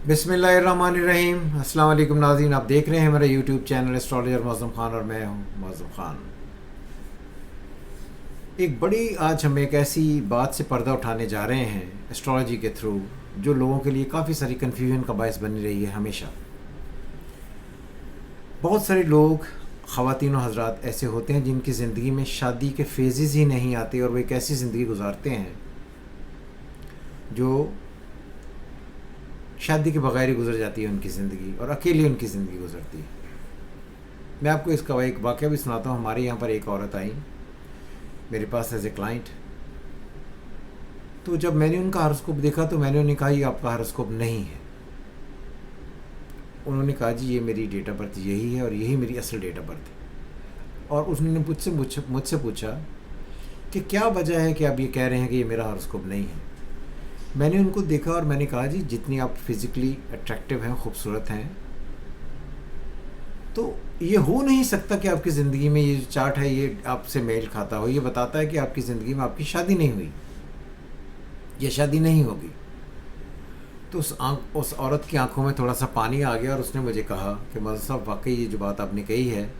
बिस्मिल्लाहिर्रहमानिर्रहीम। अस्सलाम वालेकुम नाज़रीन, आप देख रहे हैं मेरा YouTube channel astrologer Mauzam Khan और मैं हूं मौज़म ख़ान। एक बड़ी आज हम एक ऐसी बात से पर्दा उठाने जा रहे हैं एस्ट्रोलॉजी के थ्रू, जो लोगों के लिए काफ़ी सारी कन्फ्यूजन का बायस बनी रही है हमेशा। बहुत सारे लोग, ख़वातीन और हज़रात ऐसे होते हैं जिनकी ज़िंदगी में शादी के फेजेस ही नहीं आते और वो एक ऐसी ज़िंदगी गुजारते हैं जो शादी के बगैर ही गुजर जाती है उनकी ज़िंदगी, और अकेली उनकी ज़िंदगी गुजरती है। मैं आपको इसका एक वाक़या भी सुनाता हूँ। हमारे यहाँ पर एक औरत आई मेरे पास एज ए क्लाइंट। तो जब मैंने उनका हॉरोस्कोप देखा तो मैंने उन्हें कहा ये आपका हॉरोस्कोप नहीं है। उन्होंने कहा जी ये मेरी डेट ऑफ बर्थ यही है और यही मेरी असल डेट ऑफ बर्थ है। और उसने मुझसे पूछा कि क्या वजह है कि आप ये कह रहे हैं कि ये मेरा हॉरोस्कोप नहीं है। मैंने उनको देखा और मैंने कहा जी जितनी आप फिज़िकली अट्रैक्टिव हैं, खूबसूरत हैं, तो ये हो नहीं सकता कि आपकी ज़िंदगी में ये जो चार्ट है ये आपसे मेल खाता हो। ये बताता है कि आपकी ज़िंदगी में आपकी शादी नहीं हुई, ये शादी नहीं होगी। तो उस औरत की आंखों में थोड़ा सा पानी आ गया और उसने मुझे कहा कि मौलवी साहब वाकई ये जो बात आपने कही है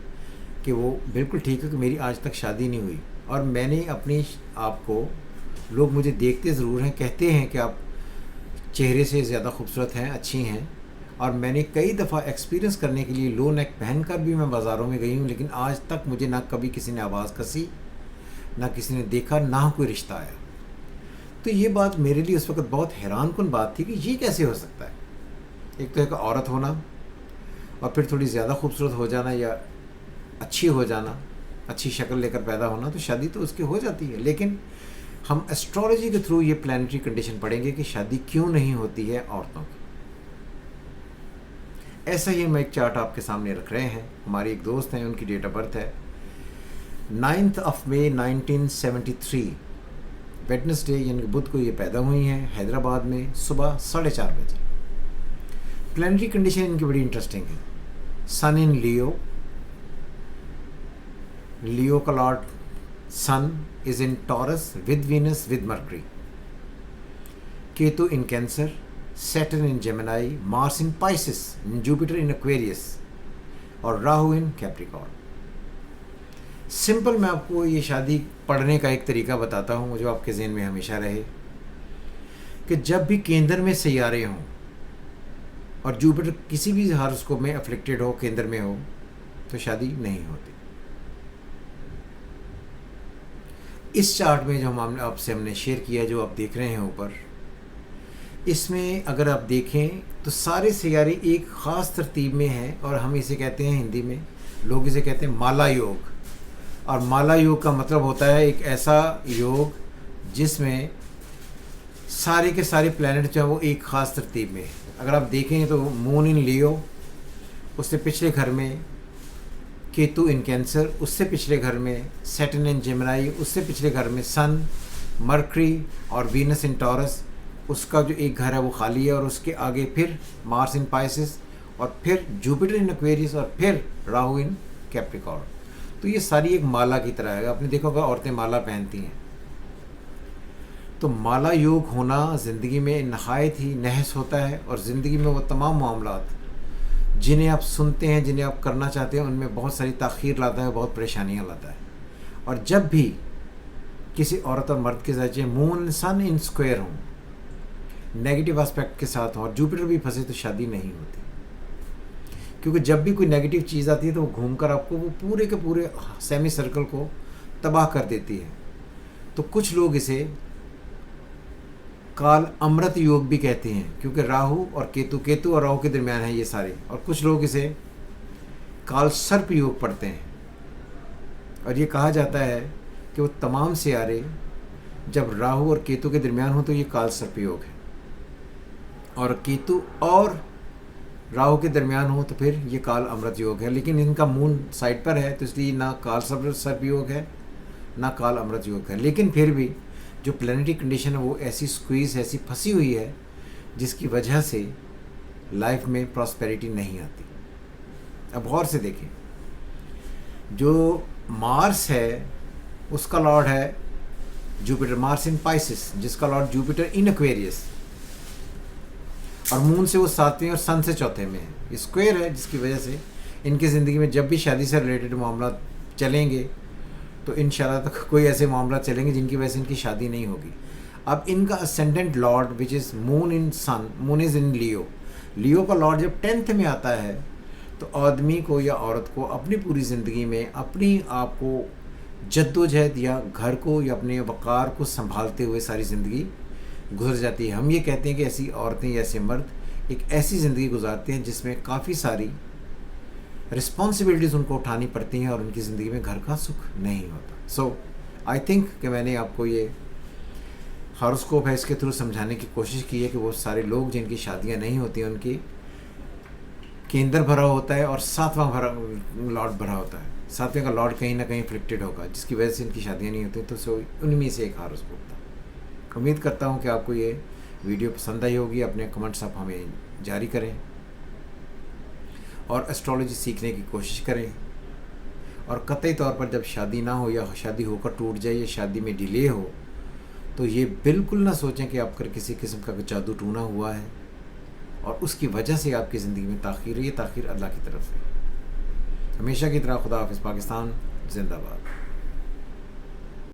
कि वो बिल्कुल ठीक है कि मेरी आज तक शादी नहीं हुई, और मैंने अपनी आपको, लोग मुझे देखते ज़रूर हैं, कहते हैं कि आप चेहरे से ज़्यादा खूबसूरत हैं, अच्छी हैं, और मैंने कई दफ़ा एक्सपीरियंस करने के लिए लो नेक पहनकर भी मैं बाज़ारों में गई हूँ, लेकिन आज तक मुझे ना कभी किसी ने आवाज़ कसी, ना किसी ने देखा, ना कोई रिश्ता आया। तो ये बात मेरे लिए उस वक़्त बहुत हैरानकुन बात थी कि ये कैसे हो सकता है। एक तो एक औरत होना और फिर थोड़ी ज़्यादा खूबसूरत हो जाना या अच्छी हो जाना, अच्छी शक्ल लेकर पैदा होना, तो शादी तो उसकी हो जाती है। लेकिन हम एस्ट्रोलॉजी के थ्रू ये प्लानिटरी कंडीशन पढ़ेंगे कि शादी क्यों नहीं होती है औरतों की। ऐसा ही हम एक चार्ट आपके सामने रख रहे हैं। हमारी एक दोस्त हैं, उनकी डेट ऑफ बर्थ है 9 मई 1973, वेडनेसडे यानी बुध को ये पैदा हुई हैं हैदराबाद में सुबह 4:30 बजे। प्लानिटरी कंडीशन इनकी बड़ी इंटरेस्टिंग है। सन इन लियो, लियो का lord sun is in Taurus with Venus with Mercury, Ketu in Cancer, Saturn in Gemini, Mars in Pisces, Jupiter in Aquarius और राहु इन कैप्रिकॉर्न। सिंपल मैं आपको ये शादी पढ़ने का एक तरीका बताता हूँ जो आपके ज़हन में हमेशा रहे कि जब भी केंद्र में सियारे हों और जुपिटर किसी भी हॉरोस्कोप में अफ्लिक्टेड हो, केंद्र में हो, तो शादी नहीं होती। इस चार्ट में जो हम आपसे हमने शेयर किया, जो आप देख रहे हैं ऊपर, इसमें अगर आप देखें तो सारे सियारे एक ख़ास तरतीब में हैं और हम इसे कहते हैं, हिंदी में लोग इसे कहते हैं माला योग। और माला योग का मतलब होता है एक ऐसा योग जिसमें सारे के सारे प्लैनेट जो है वो एक ख़ास तरतीब में है। अगर आप देखें तो मून इन लियो, उससे पिछले घर में केतु इन कैंसर, उससे पिछले घर में सैटर्न इन जेमिनाई, उससे पिछले घर में सन, मर्करी और वीनस इन टॉरस, उसका जो एक घर है वो खाली है, और उसके आगे फिर मार्स इन पाइसिस और फिर जुपिटर इन एक्वेरियस और फिर राहु इन कैप्रिकॉर्न। तो ये सारी एक माला की तरह है। आपने देखा होगा औरतें माला पहनती हैं। तो माला योग होना ज़िंदगी में नहायत ही नहस होता है, और ज़िंदगी में वो तमाम मामलात जिन्हें आप सुनते हैं, जिन्हें आप करना चाहते हैं, उनमें बहुत सारी ताख़ीर लाता है, बहुत परेशानियाँ लाता है। और जब भी किसी औरत और मर्द के साथ मून सन इन स्क्वायर हों, नेगेटिव एस्पेक्ट के साथ हों और जुपिटर भी फंसे, तो शादी नहीं होती। क्योंकि जब भी कोई नेगेटिव चीज़ आती है तो वो घूमकर आपको वो पूरे के पूरे सेमी सर्कल को तबाह कर देती है। तो कुछ लोग इसे काल अमृत योग भी कहते हैं, क्योंकि राहु और केतु और राहु के दरमियान है ये सारे। और कुछ लोग इसे काल सर्प योग पढ़ते हैं, और ये कहा जाता है कि वो तमाम सियारे जब राहु और केतु के दरमियान हो तो ये काल सर्प योग है, और केतु और राहु के दरमियान हो तो फिर ये काल अमृत योग है। लेकिन इनका मून साइड पर है तो इसलिए ना काल सर्प योग है ना काल अमृत योग है। लेकिन फिर भी जो प्लैनेटरी कंडीशन है वो ऐसी स्क्वीज़, ऐसी फंसी हुई है जिसकी वजह से लाइफ में प्रॉस्पेरिटी नहीं आती। अब गौर से देखें, जो मार्स है उसका लॉर्ड है जुपिटर, मार्स इन पाइसिस, जिसका लॉर्ड जुपिटर इन एक्वेरियस, और मून से वो 7वें और सन से 4थे में है, स्क्वायर है, जिसकी वजह से इनकी ज़िंदगी में जब भी शादी से रिलेटेड मामला चलेंगे तो इंशाल्लाह तक कोई ऐसे मामला चलेंगे जिनकी वजह से इनकी शादी नहीं होगी। अब इनका ascendant lord which is moon in sun, moon is in Leo, Leo का लॉर्ड जब 10th में आता है तो आदमी को या औरत को अपनी पूरी ज़िंदगी में अपनी आप को जद्दोजहद या घर को या अपने वक़ार को संभालते हुए सारी ज़िंदगी गुजर जाती है। हम ये कहते हैं कि ऐसी औरतें या ऐसे मर्द एक ऐसी ज़िंदगी गुजारते हैं जिसमें काफ़ी सारी रिस्पॉन्सिबिलिटीज़ उनको उठानी पड़ती हैं और उनकी ज़िंदगी में घर का सुख नहीं होता। सो आई थिंक कि मैंने आपको ये हॉरोस्कोप है इसके थ्रू समझाने की कोशिश की है कि वो सारे लोग जिनकी शादियां नहीं होती हैं उनकी केंद्र भरा होता है और 7वां लॉर्ड भरा होता है। 7वें का लॉर्ड कहीं ना कहीं फ्लिक्टेड होगा जिसकी वजह से इनकी शादियाँ नहीं होती। तो सो उनमें से एक हॉरोस्कोप था। उम्मीद करता हूँ कि आपको ये वीडियो पसंद आई होगी। अपने कमेंट्स आप हमें जारी करें और एस्ट्रोलॉजी सीखने की कोशिश करें। और कतई तौर पर जब शादी ना हो या शादी होकर टूट जाए या शादी में डिले हो तो ये बिल्कुल ना सोचें कि आप कर किसी किस्म का जादू टूना हुआ है और उसकी वजह से आपकी ज़िंदगी में ताख़ीर है। ये ताख़ीर अल्लाह की तरफ से। हमेशा की तरह खुदा हाफ़िज़। पाकिस्तान जिंदाबाद।